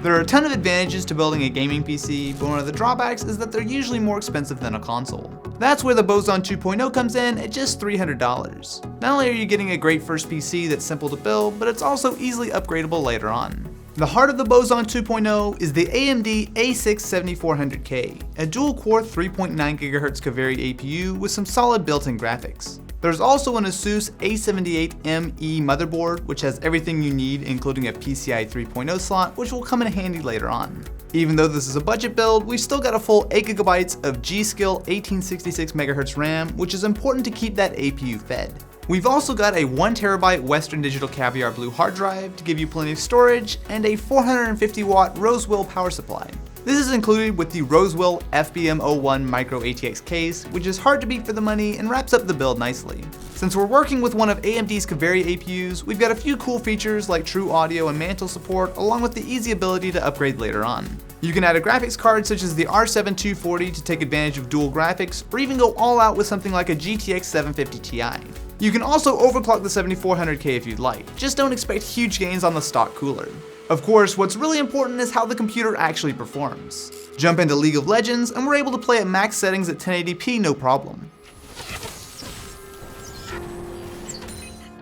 There are a ton of advantages to building a gaming PC, but one of the drawbacks is that they're usually more expensive than a console. That's where the Boson 2.0 comes in at just $300. Not only are you getting a great first PC that's simple to build, but it's also easily upgradable later on. The heart of the Boson 2.0 is the AMD A6-7400K, a dual-core 3.9 GHz Kaveri APU with some solid built-in graphics. There's also an ASUS A78ME motherboard, which has everything you need, including a PCI 3.0 slot, which will come in handy later on. Even though this is a budget build, we've still got a full 8GB of G.Skill 1866 MHz RAM, which is important to keep that APU fed. We've also got a 1TB Western Digital Caviar Blue hard drive to give you plenty of storage, and a 450-watt Rosewill power supply. This is included with the Rosewill FBM01 Micro ATX case, which is hard to beat for the money and wraps up the build nicely. Since we're working with one of AMD's Kaveri APUs, we've got a few cool features like true audio and mantle support, along with the easy ability to upgrade later on. You can add a graphics card such as the R7 to take advantage of dual graphics, or even go all out with something like a GTX 750 Ti. You can also overclock the 7400K if you'd like, just don't expect huge gains on the stock cooler. Of course, what's really important is how the computer actually performs. Jump into League of Legends and we're able to play at max settings at 1080p no problem.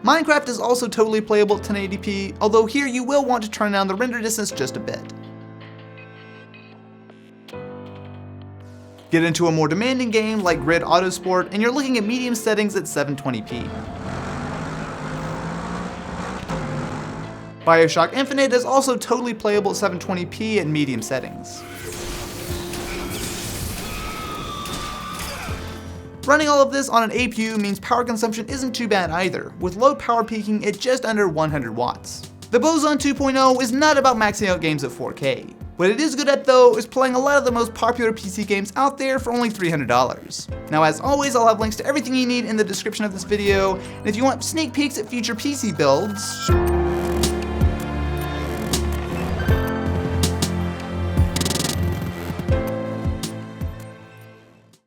Minecraft is also totally playable at 1080p, although here you will want to turn down the render distance just a bit. Get into a more demanding game like Grid Autosport and you're looking at medium settings at 720p. BIOSHOCK Infinite is also totally playable at 720p at medium settings. Running all of this on an APU means power consumption isn't too bad either, with load power peaking at just under 100 watts. The Boson 2.0 is not about maxing out games at 4K. What it is good at though is playing a lot of the most popular PC games out there for only $300. Now as always, I'll have links to everything you need in the description of this video, and if you want sneak peeks at future PC builds,